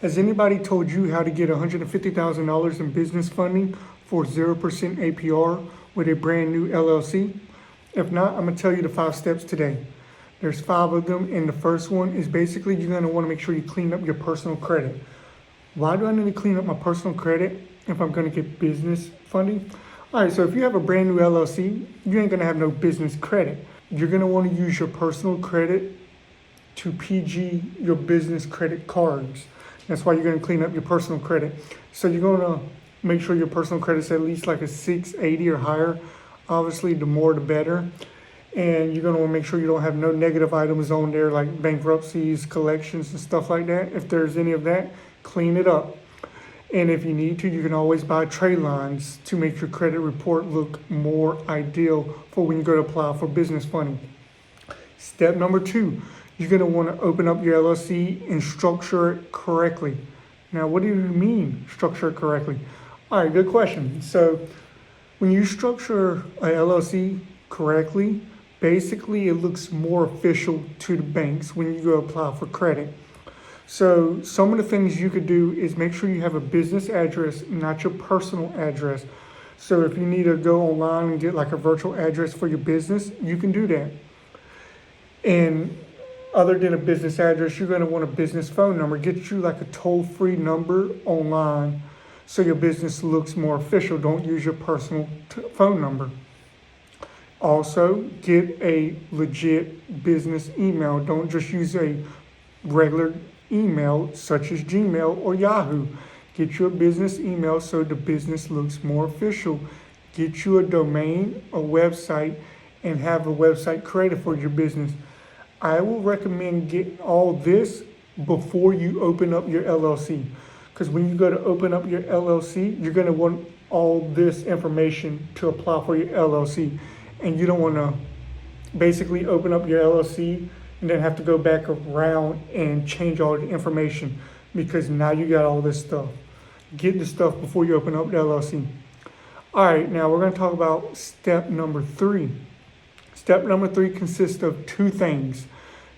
Has anybody told you how to get $150,000 in business funding for 0% APR with a brand new LLC? If not, I'm going to tell you the 5 steps today. There's 5 of them, and the first one is basically you're going to want to make sure you clean up your personal credit. Why do I need to clean up my personal credit if I'm going to get business funding? All right, so if you have a brand new LLC, you ain't going to have no business credit. You're going to want to use your personal credit to PG your business credit cards. That's why you're going to clean up your personal credit. So you're going to make sure your personal credit's at least like a 680 or higher. Obviously, the more the better. And you're going to want to make sure you don't have no negative items on there like bankruptcies, collections, and stuff like that. If there's any of that, clean it up. And if you need to, you can always buy trade lines to make your credit report look more ideal for when you go to apply for business funding. Step number 2, you're going to want to open up your LLC and structure it correctly. Now, what do you mean structure it correctly? All right, good question. So when you structure a LLC correctly, basically it looks more official to the banks when you go apply for credit. So some of the things you could do is make sure you have a business address, not your personal address. So if you need to go online and get like a virtual address for your business, you can do that. And other than a business address, you're going to want a business phone number. Get you like a toll-free number online so your business looks more official. Don't use your personal phone number. Also, get a legit business email. Don't just use a regular email such as Gmail or Yahoo. Get you a business email so the business looks more official. Get you a domain, a website, and have a website created for your business. I will recommend getting all this before you open up your LLC. Because when you go to open up your LLC, you're going to want all this information to apply for your LLC. And you don't want to basically open up your LLC and then have to go back around and change all the information because now you got all this stuff. Get the stuff before you open up the LLC. All right, now we're going to talk about step number 3. Step number 3 consists of 2 things.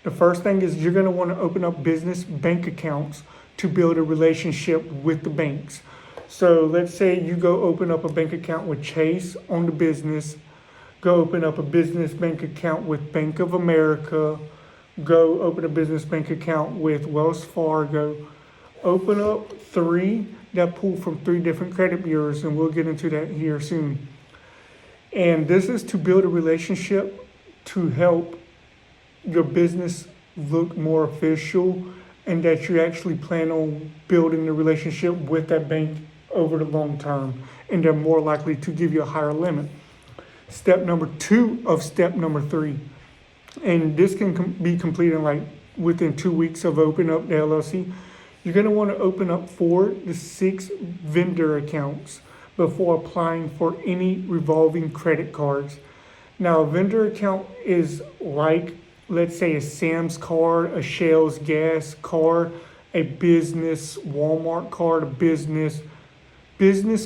The first thing is you're going to want to open up business bank accounts to build a relationship with the banks. So let's say you go open up a bank account with Chase on the business, go open up a business bank account with Bank of America, go open a business bank account with Wells Fargo. Open up 3 that pull from 3 different credit bureaus, and we'll get into that here soon. And this is to build a relationship to help your business look more official and that you actually plan on building the relationship with that bank over the long term, and they're more likely to give you a higher limit. Step number 2 of step number 3, and this can be completed like within 2 weeks of opening up the LLC. You're going to want to open up 4 to 6 vendor accounts before applying for any revolving credit cards. Now, a vendor account is like, let's say, a Sam's card, a Shell's gas card, a business Walmart card, a business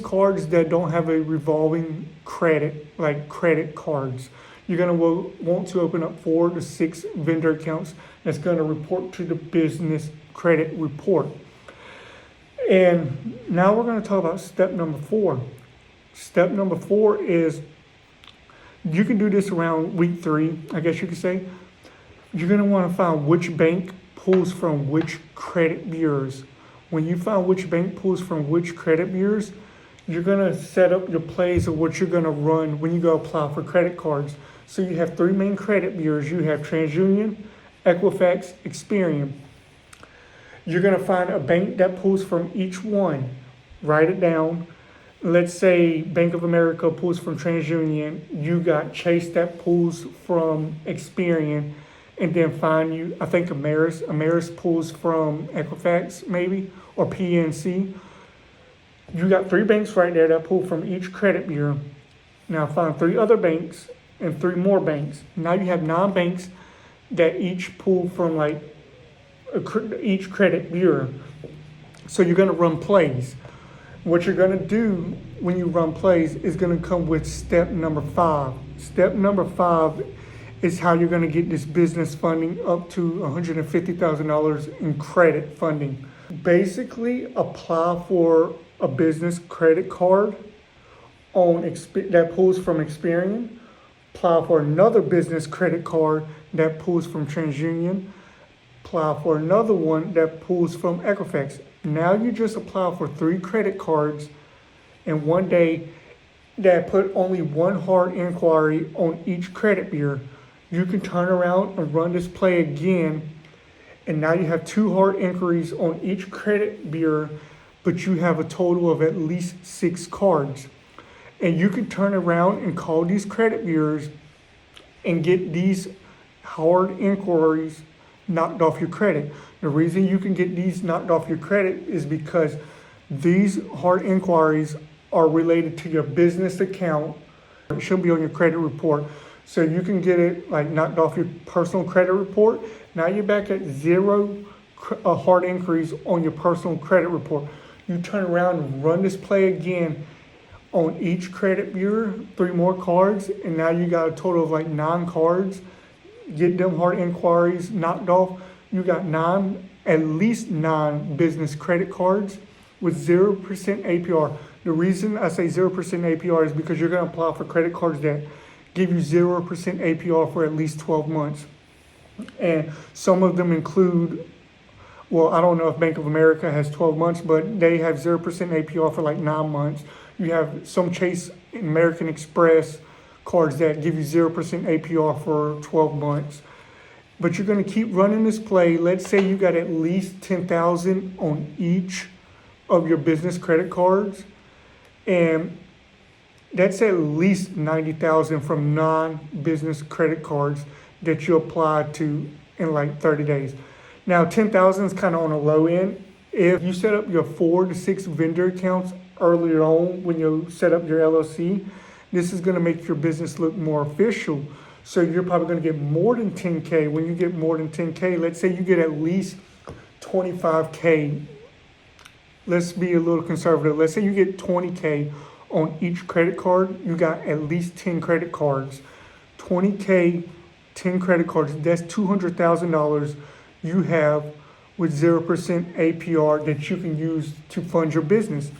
cards that don't have a revolving credit, like credit cards. You're going to want to open up 4 to 6 vendor accounts that's going to report to the business credit report. And now we're going to talk about step number 4. Step number 4 is you can do this around week 3, I guess you could say. You're going to want to find which bank pulls from which credit bureaus. When you find which bank pulls from which credit bureaus, you're going to set up your plays of what you're going to run when you go apply for credit cards. So you have 3 main credit bureaus. You have TransUnion, Equifax, Experian. You're going to find a bank that pulls from each one. Write it down. Let's say Bank of America pulls from TransUnion. You got Chase that pulls from Experian. And then find you, I think Ameris pulls from Equifax maybe, or PNC. You got 3 banks right there that pull from each credit bureau. Now find 3 other banks and 3 more banks. Now you have 9 banks that each pull from like each credit bureau. So you're going to run plays. What you're going to do when you run plays is going to come with step number 5. Step number 5 is how you're going to get this business funding up to $150,000 in credit funding. Basically, apply for a business credit card that pulls from Experian. Apply for another business credit card that pulls from TransUnion. Apply for another one that pulls from Equifax. Now you just apply for 3 credit cards in one day that put only one hard inquiry on each credit bureau. You can turn around and run this play again, and now you have 2 hard inquiries on each credit bureau, but you have a total of at least 6 cards. And you can turn around and call these credit bureaus and get these hard inquiries knocked off your credit. The reason you can get these knocked off your credit is because these hard inquiries are related to your business account. It should be on your credit report. So you can get it like knocked off your personal credit report. Now you're back at 0 hard inquiries on your personal credit report. You turn around and run this play again on each credit bureau, 3 more cards, and now you got a total of like 9 cards. Get them hard inquiries knocked off. You got at least 9 business credit cards with 0% APR. The reason I say 0% APR is because you're going to apply for credit cards that give you 0% APR for at least 12 months. And some of them include, well, I don't know if Bank of America has 12 months, but they have 0% APR for like 9 months. You have some Chase American Express cards that give you 0% APR for 12 months. But you're going to keep running this play. Let's say you got at least $10,000 on each of your business credit cards, and that's at least $90,000 from non-business credit cards that you apply to in like 30 days. Now, $10,000 is kind of on the low end. If you set up your 4 to 6 vendor accounts earlier on when you set up your LLC, this is going to make your business look more official. So you're probably going to get more than 10K. When you get more than 10K, let's say you get at least 25K. Let's be a little conservative. Let's say you get 20K on each credit card. You got at least 10 credit cards. 20K, 10 credit cards. That's $200,000 you have with 0% APR that you can use to fund your business.